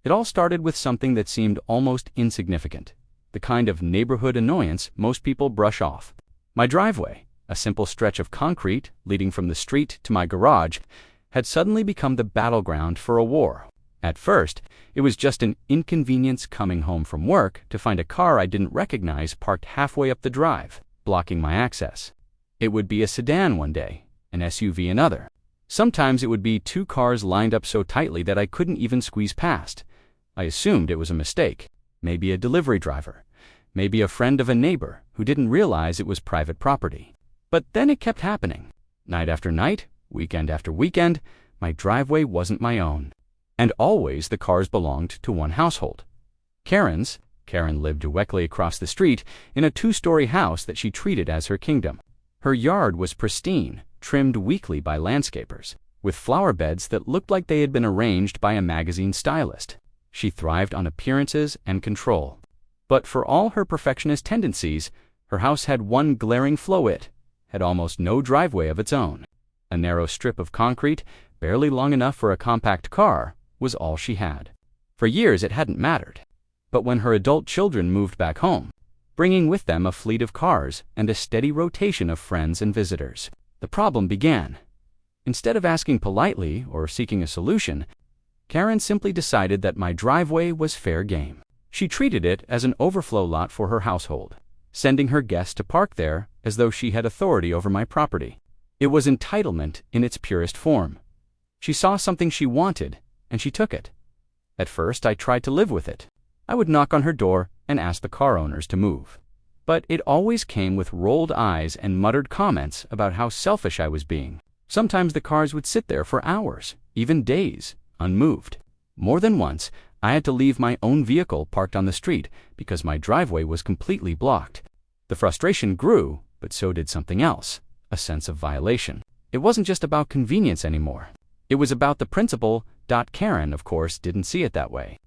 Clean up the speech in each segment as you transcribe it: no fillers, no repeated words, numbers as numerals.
It all started with something that seemed almost insignificant, the kind of neighborhood annoyance most people brush off. My driveway, a simple stretch of concrete leading from the street to my garage, had suddenly become the battleground for a war. At first, it was just an inconvenience coming home from work to find a car I didn't recognize parked halfway up the drive, blocking my access. It would be a sedan one day, an SUV another. Sometimes it would be two cars lined up so tightly that I couldn't even squeeze past. I assumed it was a mistake, maybe a delivery driver, maybe a friend of a neighbor who didn't realize it was private property. But then it kept happening. Night after night, weekend after weekend, my driveway wasn't my own. And always the cars belonged to one household. Karen's. Karen lived directly across the street in a 2-story house that she treated as her kingdom. Her yard was pristine, trimmed weekly by landscapers, with flower beds that looked like they had been arranged by a magazine stylist. She thrived on appearances and control. But for all her perfectionist tendencies, her house had one glaring flaw: it had almost no driveway of its own. A narrow strip of concrete, barely long enough for a compact car, was all she had. For years it hadn't mattered. But when her adult children moved back home, bringing with them a fleet of cars and a steady rotation of friends and visitors, the problem began. Instead of asking politely or seeking a solution, Karen simply decided that my driveway was fair game. She treated it as an overflow lot for her household, sending her guests to park there as though she had authority over my property. It was entitlement in its purest form. She saw something she wanted, and she took it. At first, I tried to live with it. I would knock on her door and ask the car owners to move. But it always came with rolled eyes and muttered comments about how selfish I was being. Sometimes the cars would sit there for hours, even days, unmoved. More than once, I had to leave my own vehicle parked on the street because my driveway was completely blocked. The frustration grew, but so did something else, a sense of violation. It wasn't just about convenience anymore. It was about the principle. Karen, of course, didn't see it that way.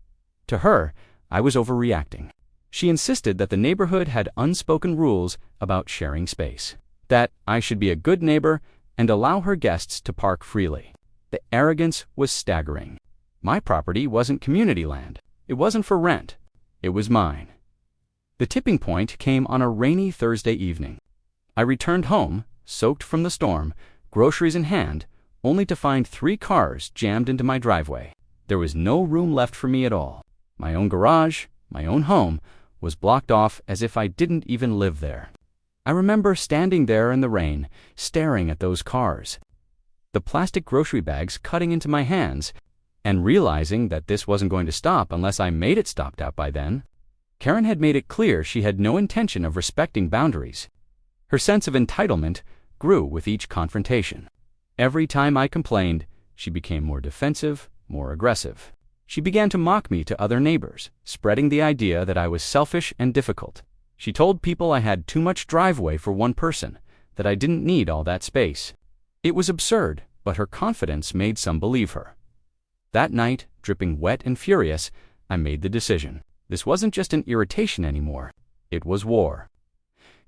To her, I was overreacting. She insisted that the neighborhood had unspoken rules about sharing space, that I should be a good neighbor and allow her guests to park freely. The arrogance was staggering. My property wasn't community land. It wasn't for rent. It was mine. The tipping point came on a rainy Thursday evening. I returned home, soaked from the storm, groceries in hand, only to find 3 cars jammed into my driveway. There was no room left for me at all. My own garage, my own home, was blocked off as if I didn't even live there. I remember standing there in the rain, staring at those cars, the plastic grocery bags cutting into my hands, and realizing that this wasn't going to stop unless I made it stop out by then. Karen had made it clear she had no intention of respecting boundaries. Her sense of entitlement grew with each confrontation. Every time I complained, she became more defensive, more aggressive. She began to mock me to other neighbors, spreading the idea that I was selfish and difficult. She told people I had too much driveway for one person, that I didn't need all that space. It was absurd, but her confidence made some believe her. That night, dripping wet and furious, I made the decision. This wasn't just an irritation anymore. It was war.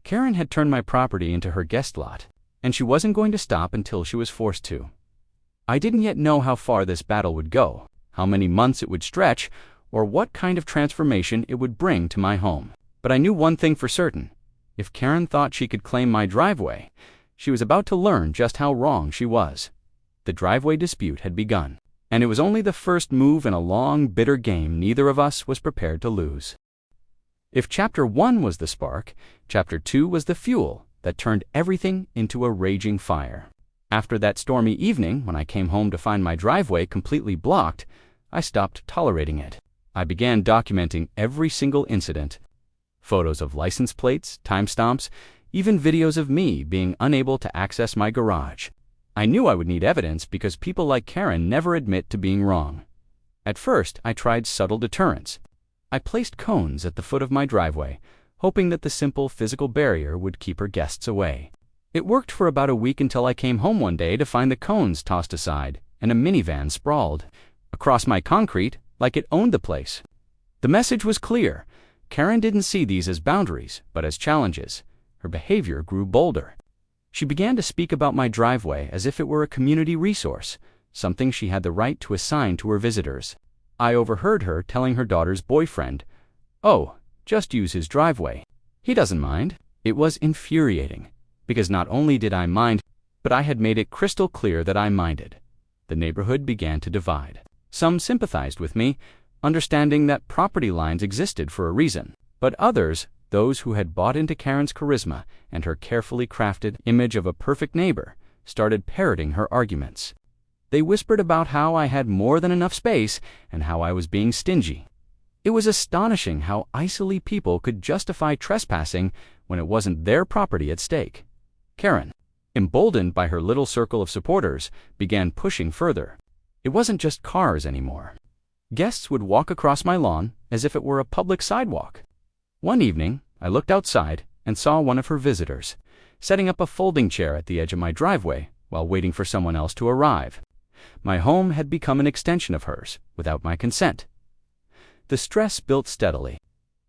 Karen had turned my property into her guest lot, and she wasn't going to stop until she was forced to. I didn't yet know how far this battle would go, how many months it would stretch, or what kind of transformation it would bring to my home. But I knew one thing for certain. If Karen thought she could claim my driveway, she was about to learn just how wrong she was. The driveway dispute had begun, and it was only the first move in a long, bitter game neither of us was prepared to lose. If Chapter 1 was the spark, Chapter 2 was the fuel that turned everything into a raging fire. After that stormy evening, when I came home to find my driveway completely blocked, I stopped tolerating it. I began documenting every single incident. Photos of license plates, timestamps, even videos of me being unable to access my garage. I knew I would need evidence because people like Karen never admit to being wrong. At first, I tried subtle deterrence. I placed cones at the foot of my driveway, hoping that the simple physical barrier would keep her guests away. It worked for about a week until I came home one day to find the cones tossed aside and a minivan sprawled across my concrete like it owned the place. The message was clear. Karen didn't see these as boundaries, but as challenges. Her behavior grew bolder. She began to speak about my driveway as if it were a community resource, something she had the right to assign to her visitors. I overheard her telling her daughter's boyfriend, "Oh, just use his driveway. He doesn't mind." It was infuriating, because not only did I mind, but I had made it crystal clear that I minded. The neighborhood began to divide. Some sympathized with me, understanding that property lines existed for a reason, but others, those who had bought into Karen's charisma and her carefully crafted image of a perfect neighbor, started parroting her arguments. They whispered about how I had more than enough space and how I was being stingy. It was astonishing how icily people could justify trespassing when it wasn't their property at stake. Karen, emboldened by her little circle of supporters, began pushing further. It wasn't just cars anymore. Guests would walk across my lawn as if it were a public sidewalk. One evening, I looked outside and saw one of her visitors, setting up a folding chair at the edge of my driveway while waiting for someone else to arrive. My home had become an extension of hers, without my consent. The stress built steadily.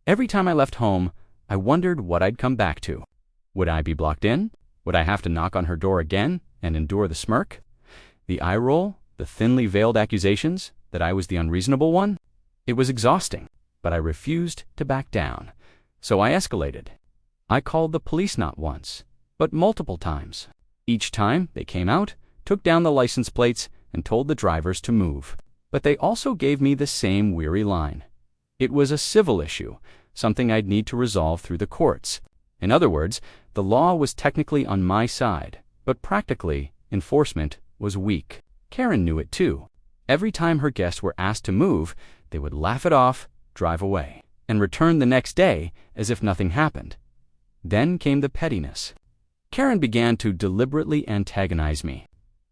Every time I left home, I wondered what I'd come back to. Would I be blocked in? Would I have to knock on her door again and endure the smirk? The eye roll? The thinly veiled accusations that I was the unreasonable one? It was exhausting, but I refused to back down. So I escalated. I called the police not once, but multiple times. Each time they came out, took down the license plates, and told the drivers to move. But they also gave me the same weary line. It was a civil issue, something I'd need to resolve through the courts. In other words, the law was technically on my side, but practically, enforcement was weak. Karen knew it too. Every time her guests were asked to move, they would laugh it off, drive away, and return the next day as if nothing happened. Then came the pettiness. Karen began to deliberately antagonize me.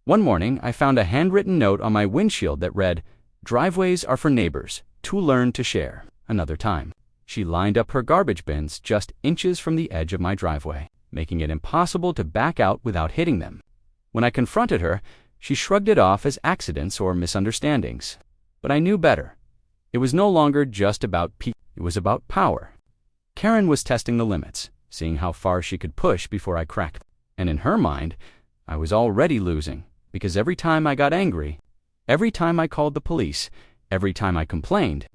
One morning, I found a handwritten note on my windshield that read, "Driveways are for neighbors, to learn to share, another time." She lined up her garbage bins just inches from the edge of my driveway, making it impossible to back out without hitting them. When I confronted her, she shrugged it off as accidents or misunderstandings. But I knew better. It was no longer just about it was about power. Karen was testing the limits, seeing how far she could push before I cracked. And in her mind, I was already losing, because every time I got angry, every time I called the police, every time I complained,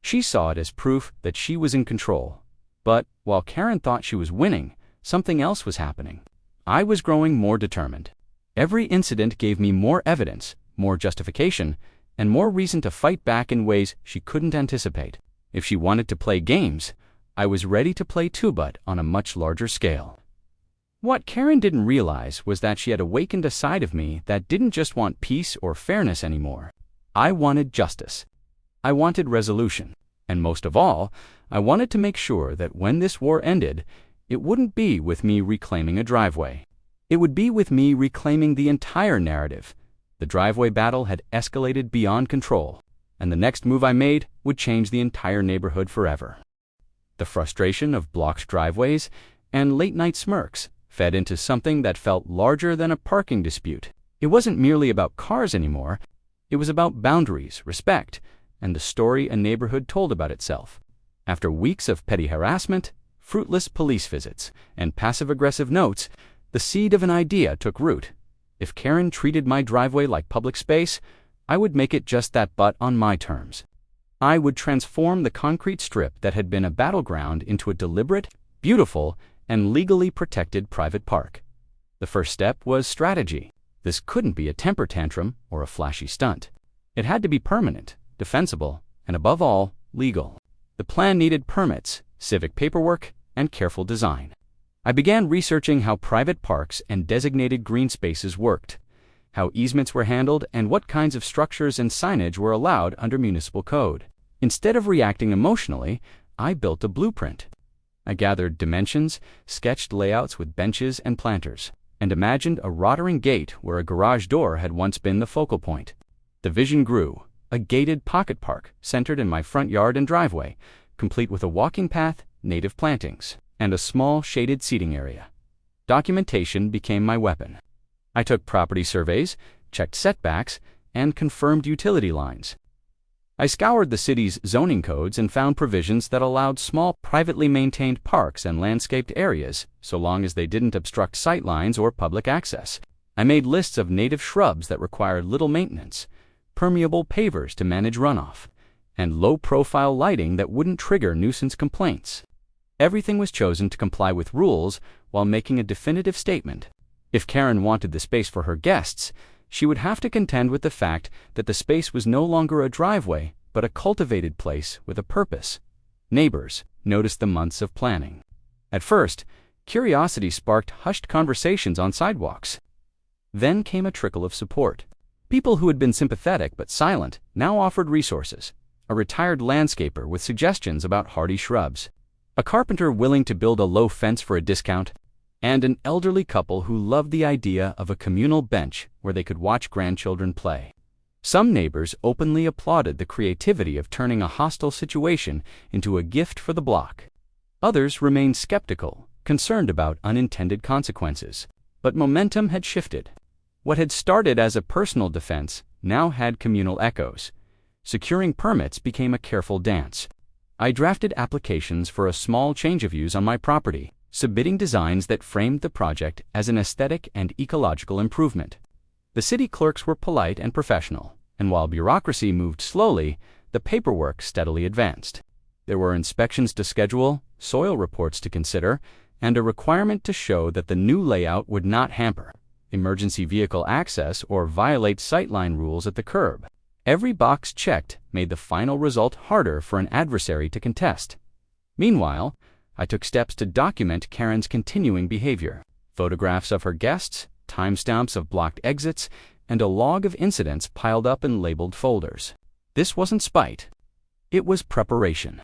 she saw it as proof that she was in control. But while Karen thought she was winning, something else was happening. I was growing more determined. Every incident gave me more evidence, more justification, and more reason to fight back in ways she couldn't anticipate. If she wanted to play games, I was ready to play too, but on a much larger scale. What Karen didn't realize was that she had awakened a side of me that didn't just want peace or fairness anymore. I wanted justice. I wanted resolution. And most of all, I wanted to make sure that when this war ended, it wouldn't be with me reclaiming a driveway. It would be with me reclaiming the entire narrative. The driveway battle had escalated beyond control, and the next move I made would change the entire neighborhood forever. The frustration of blocked driveways and late-night smirks fed into something that felt larger than a parking dispute. It wasn't merely about cars anymore. It was about boundaries, respect, and the story a neighborhood told about itself. After weeks of petty harassment, fruitless police visits, and passive-aggressive notes, the seed of an idea took root. If Karen treated my driveway like public space, I would make it just that, but on my terms. I would transform the concrete strip that had been a battleground into a deliberate, beautiful, and legally protected private park. The first step was strategy. This couldn't be a temper tantrum or a flashy stunt. It had to be permanent, defensible, and above all, legal. The plan needed permits, civic paperwork, and careful design. I began researching how private parks and designated green spaces worked, how easements were handled, and what kinds of structures and signage were allowed under municipal code. Instead of reacting emotionally, I built a blueprint. I gathered dimensions, sketched layouts with benches and planters, and imagined a Rotterdam gate where a garage door had once been the focal point. The vision grew, a gated pocket park centered in my front yard and driveway, complete with a walking path, native plantings, and a small shaded seating area. Documentation became my weapon. I took property surveys, checked setbacks, and confirmed utility lines. I scoured the city's zoning codes and found provisions that allowed small, privately maintained parks and landscaped areas, so long as they didn't obstruct sightlines or public access. I made lists of native shrubs that required little maintenance, permeable pavers to manage runoff, and low-profile lighting that wouldn't trigger nuisance complaints. Everything was chosen to comply with rules while making a definitive statement. If Karen wanted the space for her guests, she would have to contend with the fact that the space was no longer a driveway, but a cultivated place with a purpose. Neighbors noticed the months of planning. At first, curiosity sparked hushed conversations on sidewalks. Then came a trickle of support. People who had been sympathetic but silent now offered resources. A retired landscaper with suggestions about hardy shrubs, a carpenter willing to build a low fence for a discount, and an elderly couple who loved the idea of a communal bench where they could watch grandchildren play. Some neighbors openly applauded the creativity of turning a hostile situation into a gift for the block. Others remained skeptical, concerned about unintended consequences. But momentum had shifted. What had started as a personal defense now had communal echoes. Securing permits became a careful dance. I drafted applications for a small change of use on my property, submitting designs that framed the project as an aesthetic and ecological improvement. The city clerks were polite and professional, and while bureaucracy moved slowly, the paperwork steadily advanced. There were inspections to schedule, soil reports to consider, and a requirement to show that the new layout would not hamper emergency vehicle access or violate sightline rules at the curb. Every box checked made the final result harder for an adversary to contest. Meanwhile, I took steps to document Karen's continuing behavior. Photographs of her guests, timestamps of blocked exits, and a log of incidents piled up in labeled folders. This wasn't spite. It was preparation.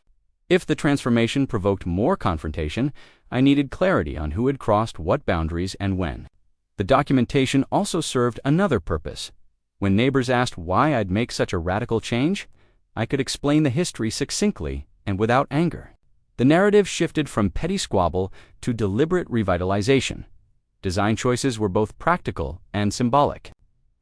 If the transformation provoked more confrontation, I needed clarity on who had crossed what boundaries and when. The documentation also served another purpose. When neighbors asked why I'd make such a radical change, I could explain the history succinctly and without anger. The narrative shifted from petty squabble to deliberate revitalization. Design choices were both practical and symbolic.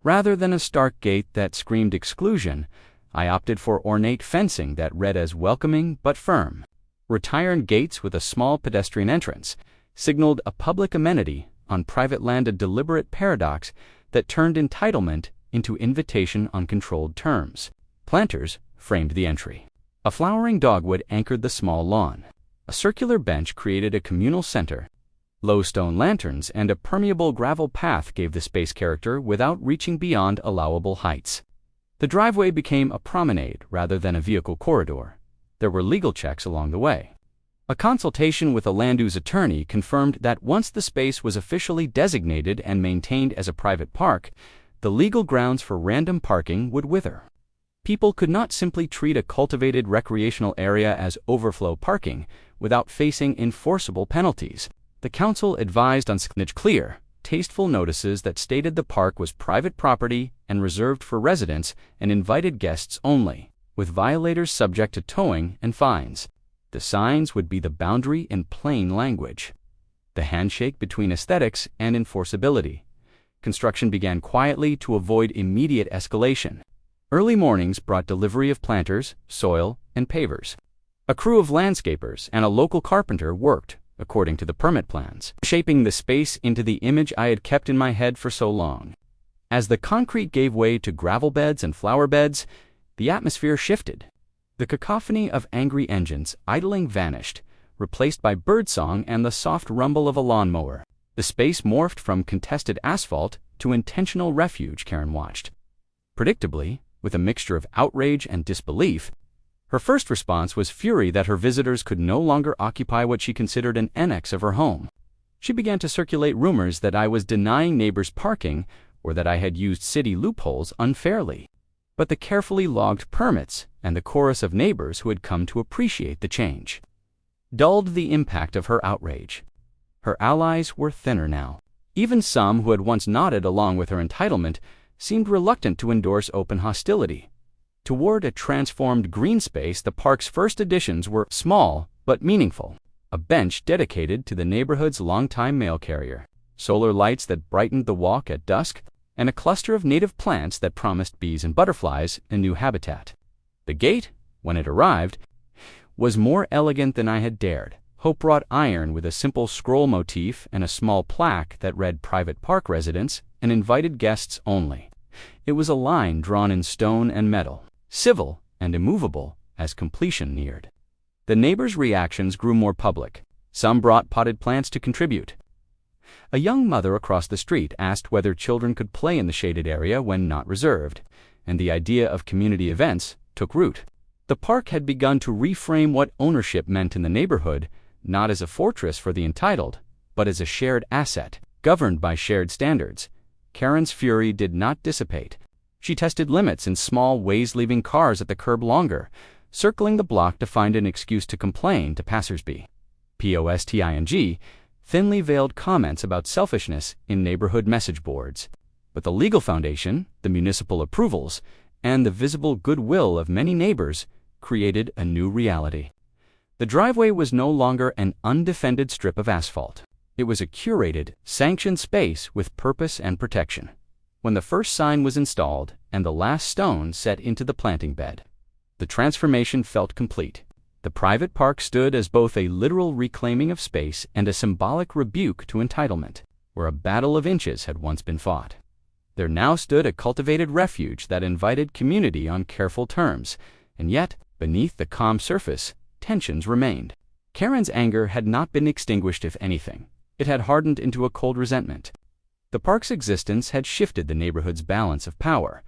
Rather than a stark gate that screamed exclusion, I opted for ornate fencing that read as welcoming but firm. Retired gates with a small pedestrian entrance signaled a public amenity on private land, a deliberate paradox that turned entitlement into invitation on controlled terms. Planters framed the entry. A flowering dogwood anchored the small lawn. A circular bench created a communal center. Low stone lanterns and a permeable gravel path gave the space character without reaching beyond allowable heights. The driveway became a promenade rather than a vehicle corridor. There were legal checks along the way. A consultation with a land use attorney confirmed that once the space was officially designated and maintained as a private park, the legal grounds for random parking would wither. People could not simply treat a cultivated recreational area as overflow parking without facing enforceable penalties. The council advised on clear, tasteful notices that stated the park was private property and reserved for residents and invited guests only, with violators subject to towing and fines. The signs would be the boundary in plain language. The handshake between aesthetics and enforceability. Construction began quietly to avoid immediate escalation. Early mornings brought delivery of planters, soil, and pavers. A crew of landscapers and a local carpenter worked, according to the permit plans, shaping the space into the image I had kept in my head for so long. As the concrete gave way to gravel beds and flower beds, the atmosphere shifted. The cacophony of angry engines idling vanished, replaced by birdsong and the soft rumble of a lawnmower. The space morphed from contested asphalt to intentional refuge, Karen watched. Predictably, with a mixture of outrage and disbelief, her first response was fury that her visitors could no longer occupy what she considered an annex of her home. She began to circulate rumors that I was denying neighbors parking or that I had used city loopholes unfairly. But the carefully logged permits and the chorus of neighbors who had come to appreciate the change dulled the impact of her outrage. Her allies were thinner now. Even some who had once nodded along with her entitlement seemed reluctant to endorse open hostility. Toward a transformed green space, the park's first additions were small but meaningful. A bench dedicated to the neighborhood's longtime mail carrier, solar lights that brightened the walk at dusk, and a cluster of native plants that promised bees and butterflies a new habitat. The gate, when it arrived, was more elegant than I had dared. Hope-wrought iron with a simple scroll motif and a small plaque that read private park residents and invited guests only. It was a line drawn in stone and metal, civil and immovable as completion neared. The neighbors' reactions grew more public. Some brought potted plants to contribute. A young mother across the street asked whether children could play in the shaded area when not reserved, and the idea of community events took root. The park had begun to reframe what ownership meant in the neighborhood, not as a fortress for the entitled, but as a shared asset, governed by shared standards. Karen's fury did not dissipate. She tested limits in small ways, leaving cars at the curb longer, circling the block to find an excuse to complain to passersby. Posting thinly veiled comments about selfishness in neighborhood message boards. But the legal foundation, the municipal approvals, and the visible goodwill of many neighbors created a new reality. The driveway was no longer an undefended strip of asphalt. It was a curated, sanctioned space with purpose and protection. When the first sign was installed and the last stone set into the planting bed, the transformation felt complete. The private park stood as both a literal reclaiming of space and a symbolic rebuke to entitlement, where a battle of inches had once been fought. There now stood a cultivated refuge that invited community on careful terms, and yet, beneath the calm surface, tensions remained. Karen's anger had not been extinguished. If anything, it had hardened into a cold resentment. The park's existence had shifted the neighborhood's balance of power,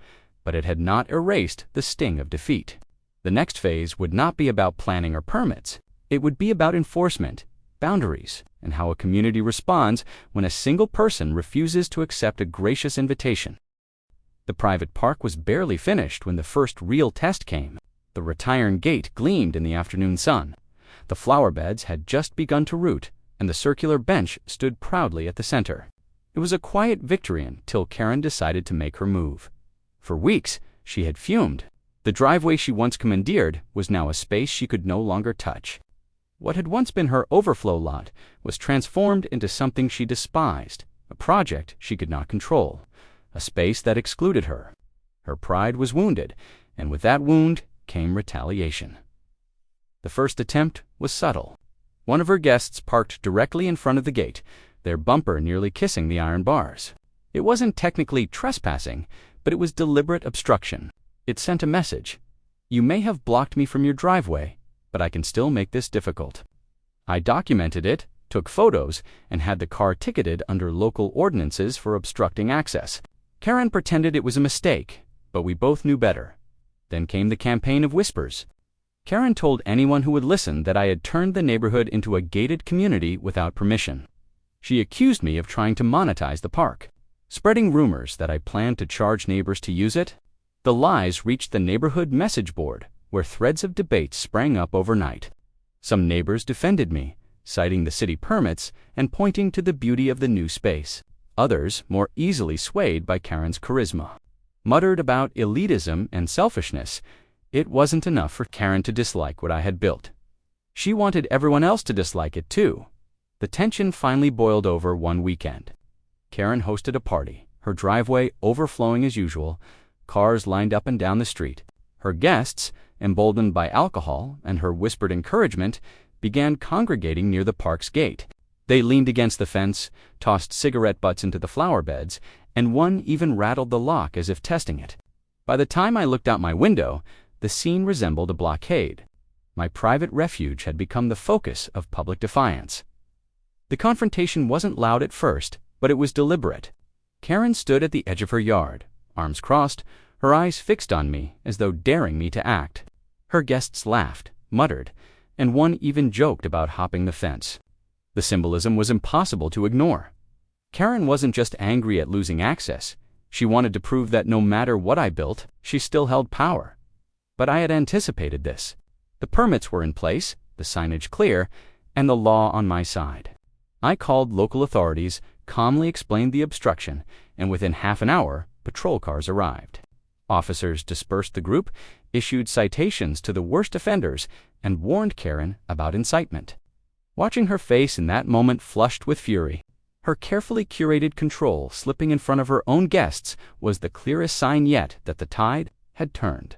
but it had not erased the sting of defeat. The next phase would not be about planning or permits. It would be about enforcement, boundaries, and how a community responds when a single person refuses to accept a gracious invitation. The private park was barely finished when the first real test came. The retiring gate gleamed in the afternoon sun. The flower beds had just begun to root, and the circular bench stood proudly at the center. It was a quiet victory until Karen decided to make her move. For weeks, she had fumed. The driveway she once commandeered was now a space she could no longer touch. What had once been her overflow lot was transformed into something she despised, a project she could not control, a space that excluded her. Her pride was wounded, and with that wound came retaliation. The first attempt was subtle. One of her guests parked directly in front of the gate, their bumper nearly kissing the iron bars. It wasn't technically trespassing, but it was deliberate obstruction. It sent a message. You may have blocked me from your driveway, but I can still make this difficult. I documented it, took photos, and had the car ticketed under local ordinances for obstructing access. Karen pretended it was a mistake, but we both knew better. Then came the campaign of whispers. Karen told anyone who would listen that I had turned the neighborhood into a gated community without permission. She accused me of trying to monetize the park, spreading rumors that I planned to charge neighbors to use it. The lies reached the neighborhood message board, where threads of debate sprang up overnight. Some neighbors defended me, citing the city permits and pointing to the beauty of the new space. Others, more easily swayed by Karen's charisma, muttered about elitism and selfishness. It wasn't enough for Karen to dislike what I had built. She wanted everyone else to dislike it too. The tension finally boiled over one weekend. Karen hosted a party, her driveway overflowing as usual, cars lined up and down the street. Her guests, emboldened by alcohol and her whispered encouragement, began congregating near the park's gate. They leaned against the fence, tossed cigarette butts into the flower beds, and one even rattled the lock as if testing it. By the time I looked out my window, the scene resembled a blockade. My private refuge had become the focus of public defiance. The confrontation wasn't loud at first, but it was deliberate. Karen stood at the edge of her yard, arms crossed, her eyes fixed on me as though daring me to act. Her guests laughed, muttered, and one even joked about hopping the fence. The symbolism was impossible to ignore. Karen wasn't just angry at losing access. She wanted to prove that no matter what I built, she still held power. But I had anticipated this. The permits were in place, the signage clear, and the law on my side. I called local authorities, calmly explained the obstruction, and within half an hour, patrol cars arrived. Officers dispersed the group, issued citations to the worst offenders, and warned Karen about incitement. Watching her face in that moment flushed with fury, her carefully curated control slipping in front of her own guests was the clearest sign yet that the tide had turned.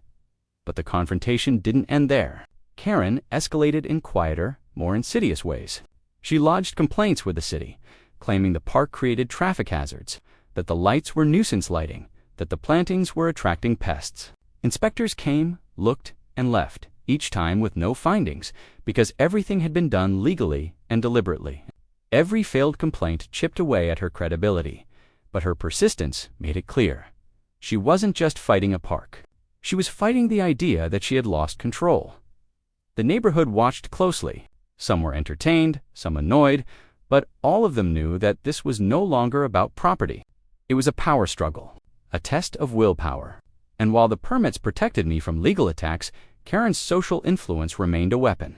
But the confrontation didn't end there. Karen escalated in quieter, more insidious ways. She lodged complaints with the city, claiming the park created traffic hazards, that the lights were nuisance lighting, that the plantings were attracting pests. Inspectors came, looked, and left, each time with no findings, because everything had been done legally and deliberately. Every failed complaint chipped away at her credibility, but her persistence made it clear. She wasn't just fighting a park. She was fighting the idea that she had lost control. The neighborhood watched closely. Some were entertained, some annoyed, but all of them knew that this was no longer about property. It was a power struggle, a test of willpower. And while the permits protected me from legal attacks, Karen's social influence remained a weapon.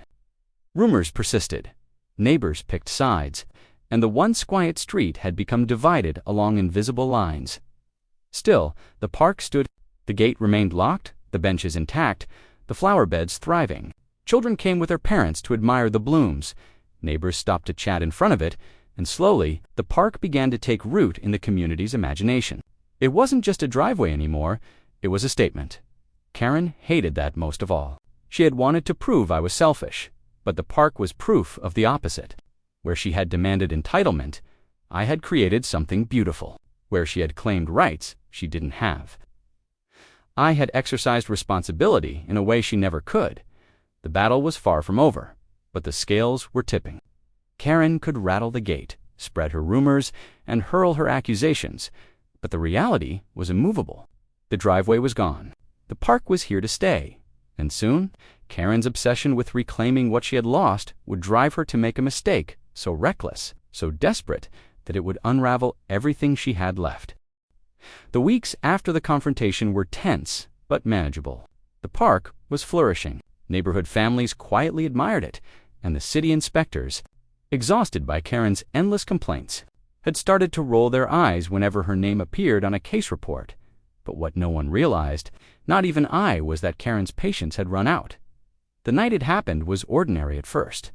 Rumors persisted. Neighbors picked sides, and the once quiet street had become divided along invisible lines. Still, the park stood. The gate remained locked, the benches intact, the flower beds thriving. Children came with their parents to admire the blooms. Neighbors stopped to chat in front of it, and slowly, the park began to take root in the community's imagination. It wasn't just a driveway anymore, it was a statement. Karen hated that most of all. She had wanted to prove I was selfish, but the park was proof of the opposite. Where she had demanded entitlement, I had created something beautiful. Where she had claimed rights she didn't have, I had exercised responsibility in a way she never could. The battle was far from over, but the scales were tipping. Karen could rattle the gate, spread her rumors, and hurl her accusations, but the reality was immovable. The driveway was gone. The park was here to stay, and soon, Karen's obsession with reclaiming what she had lost would drive her to make a mistake so reckless, so desperate, that it would unravel everything she had left. The weeks after the confrontation were tense, but manageable. The park was flourishing. Neighborhood families quietly admired it, and the city inspectors, exhausted by Karen's endless complaints, had started to roll their eyes whenever her name appeared on a case report. But what no one realized, not even I, was that Karen's patience had run out. The night it happened was ordinary at first.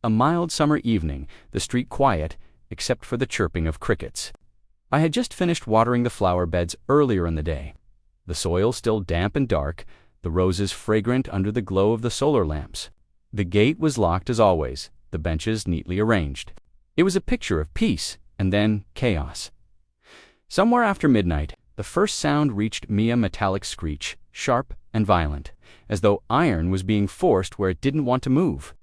A mild summer evening, the street quiet, except for the chirping of crickets. I had just finished watering the flower beds earlier in the day. The soil still damp and dark, the roses fragrant under the glow of the solar lamps. The gate was locked as always, the benches neatly arranged. It was a picture of peace, and then chaos. Somewhere after midnight, the first sound reached me, a metallic screech, sharp and violent, as though iron was being forced where it didn't want to move.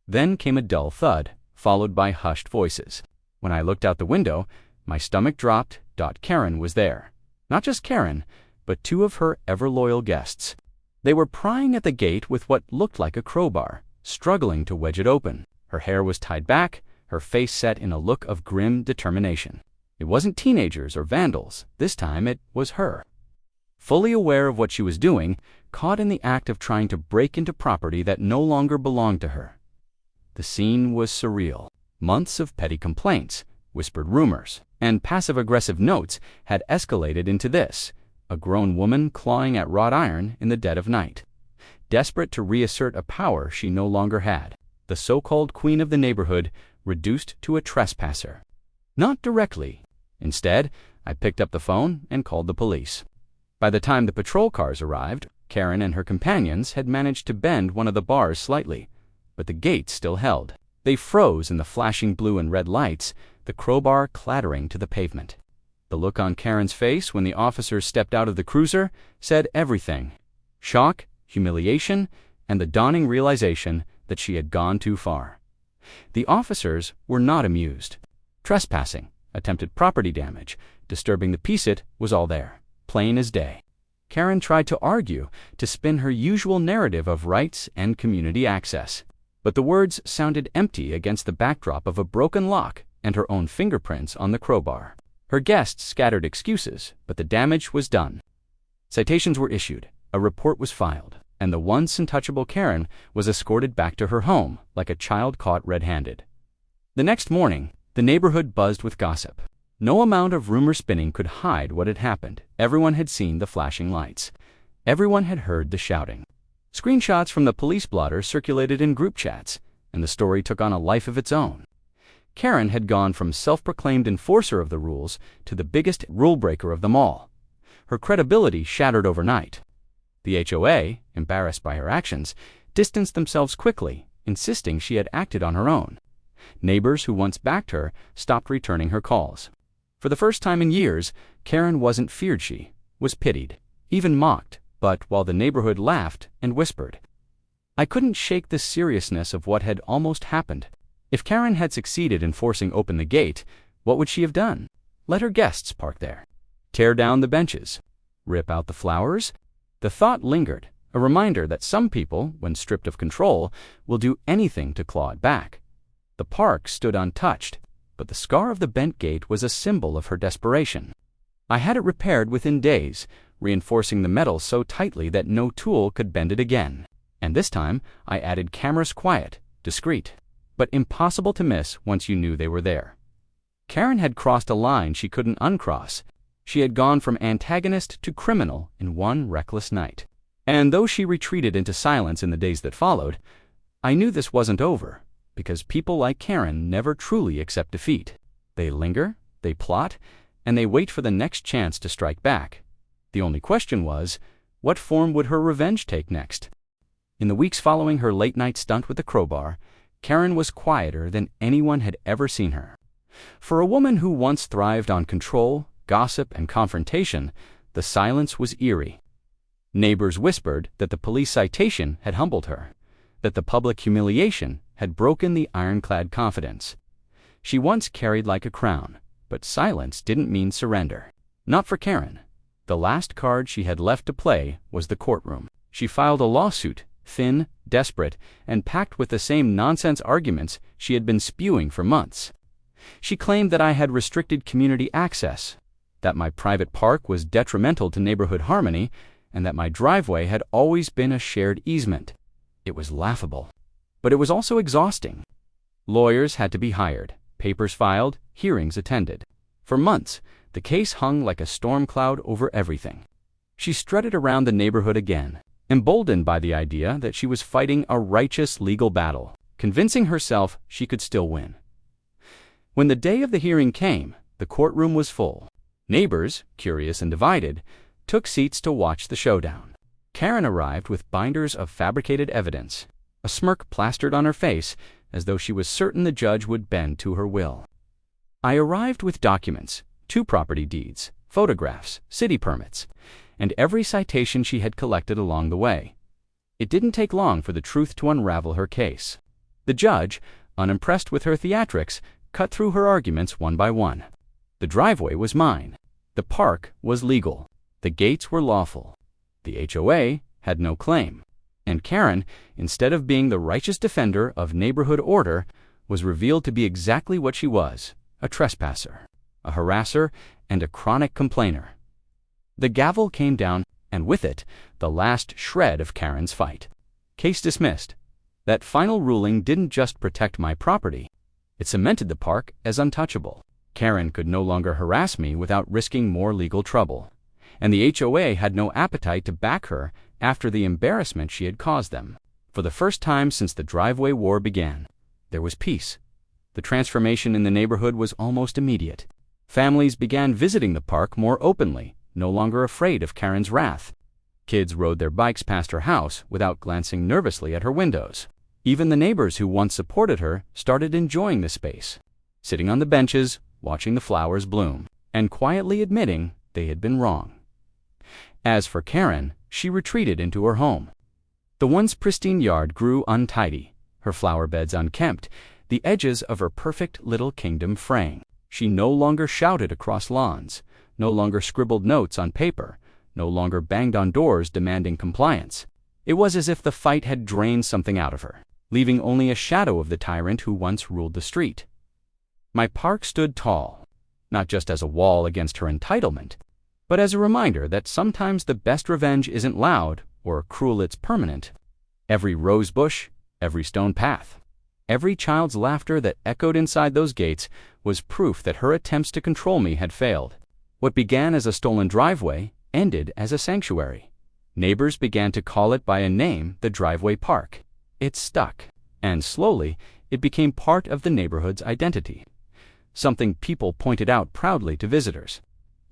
Then came a dull thud, followed by hushed voices. When I looked out the window, my stomach dropped. Karen was there. Not just Karen, but two of her ever-loyal guests. They were prying at the gate with what looked like a crowbar, struggling to wedge it open. Her hair was tied back, her face set in a look of grim determination. It wasn't teenagers or vandals. This time it was her. Fully aware of what she was doing, caught in the act of trying to break into property that no longer belonged to her. The scene was surreal. Months of petty complaints, whispered rumors, and passive-aggressive notes had escalated into this: a grown woman clawing at wrought iron in the dead of night, desperate to reassert a power she no longer had. The so-called queen of the neighborhood reduced to a trespasser. Not directly. Instead, I picked up the phone and called the police. By the time the patrol cars arrived, Karen and her companions had managed to bend one of the bars slightly, but the gates still held. They froze in the flashing blue and red lights, the crowbar clattering to the pavement. The look on Karen's face when the officers stepped out of the cruiser said everything: shock, humiliation, and the dawning realization that she had gone too far. The officers were not amused. Trespassing, attempted property damage, disturbing the peace, it was all there, plain as day. Karen tried to argue, to spin her usual narrative of rights and community access. But the words sounded empty against the backdrop of a broken lock and her own fingerprints on the crowbar. Her guests scattered excuses, but the damage was done. Citations were issued, a report was filed, and the once untouchable Karen was escorted back to her home like a child caught red-handed. The next morning, the neighborhood buzzed with gossip. No amount of rumor spinning could hide what had happened. Everyone had seen the flashing lights. Everyone had heard the shouting. Screenshots from the police blotter circulated in group chats, and the story took on a life of its own. Karen had gone from self-proclaimed enforcer of the rules to the biggest rule-breaker of them all. Her credibility shattered overnight. The HOA, embarrassed by her actions, distanced themselves quickly, insisting she had acted on her own. Neighbors who once backed her stopped returning her calls. For the first time in years, Karen wasn't feared, she was pitied, even mocked, but while the neighborhood laughed and whispered. I couldn't shake the seriousness of what had almost happened. If Karen had succeeded in forcing open the gate, what would she have done? Let her guests park there? Tear down the benches? Rip out the flowers? The thought lingered, a reminder that some people, when stripped of control, will do anything to claw it back. The park stood untouched, but the scar of the bent gate was a symbol of her desperation. I had it repaired within days, reinforcing the metal so tightly that no tool could bend it again. And this time, I added cameras, quiet, discreet, but impossible to miss once you knew they were there. Karen had crossed a line she couldn't uncross. She had gone from antagonist to criminal in one reckless night. And though she retreated into silence in the days that followed, I knew this wasn't over, because people like Karen never truly accept defeat. They linger, they plot, and they wait for the next chance to strike back. The only question was, what form would her revenge take next? In the weeks following her late-night stunt with the crowbar, Karen was quieter than anyone had ever seen her. For a woman who once thrived on control, gossip, and confrontation, the silence was eerie. Neighbors whispered that the police citation had humbled her, that the public humiliation had broken the ironclad confidence. She once carried like a crown, but silence didn't mean surrender. Not for Karen. The last card she had left to play was the courtroom. She filed a lawsuit, thin, desperate, and packed with the same nonsense arguments she had been spewing for months. She claimed that I had restricted community access, that my private park was detrimental to neighborhood harmony, and that my driveway had always been a shared easement. It was laughable. But it was also exhausting. Lawyers had to be hired, papers filed, hearings attended. For months, the case hung like a storm cloud over everything. She strutted around the neighborhood again, emboldened by the idea that she was fighting a righteous legal battle, convincing herself she could still win. When the day of the hearing came, the courtroom was full. Neighbors, curious and divided, took seats to watch the showdown. Karen arrived with binders of fabricated evidence, a smirk plastered on her face as though she was certain the judge would bend to her will. I arrived with documents, 2 property deeds, photographs, city permits, and every citation she had collected along the way. It didn't take long for the truth to unravel her case. The judge, unimpressed with her theatrics, cut through her arguments one by one. The driveway was mine. The park was legal. The gates were lawful. The HOA had no claim. And Karen, instead of being the righteous defender of neighborhood order, was revealed to be exactly what she was: a trespasser, a harasser, and a chronic complainer. The gavel came down, and with it, the last shred of Karen's fight. Case dismissed. That final ruling didn't just protect my property. It cemented the park as untouchable. Karen could no longer harass me without risking more legal trouble. And the HOA had no appetite to back her after the embarrassment she had caused them. For the first time since the driveway war began, there was peace. The transformation in the neighborhood was almost immediate. Families began visiting the park more openly, no longer afraid of Karen's wrath. Kids rode their bikes past her house without glancing nervously at her windows. Even the neighbors who once supported her started enjoying the space, sitting on the benches, watching the flowers bloom, and quietly admitting they had been wrong. As for Karen, she retreated into her home. The once pristine yard grew untidy, her flower beds unkempt, the edges of her perfect little kingdom fraying. She no longer shouted across lawns, no longer scribbled notes on paper, no longer banged on doors demanding compliance. It was as if the fight had drained something out of her, leaving only a shadow of the tyrant who once ruled the street. My park stood tall, not just as a wall against her entitlement, but as a reminder that sometimes the best revenge isn't loud or cruel, it's permanent. Every rose bush, every stone path, every child's laughter that echoed inside those gates was proof that her attempts to control me had failed. What began as a stolen driveway ended as a sanctuary. Neighbors began to call it by a name: the driveway park. It stuck, and slowly it became part of the neighborhood's identity. Something people pointed out proudly to visitors.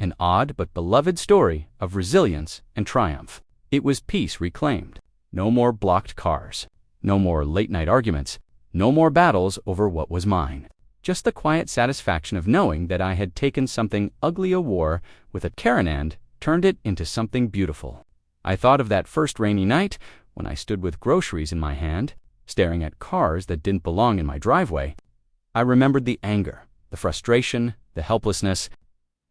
An odd but beloved story of resilience and triumph. It was peace reclaimed. No more blocked cars. No more late-night arguments. No more battles over what was mine. Just the quiet satisfaction of knowing that I had taken something ugly a war with a Karen and, turned it into something beautiful. I thought of that first rainy night when I stood with groceries in my hand, staring at cars that didn't belong in my driveway. I remembered the anger, the frustration, the helplessness,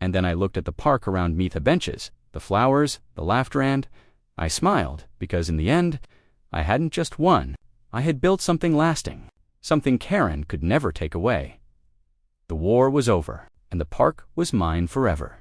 and then I looked at the park around me, the benches, the flowers, the laughter, and I smiled because in the end, I hadn't just won. I had built something lasting, something Karen could never take away. The war was over, and the park was mine forever.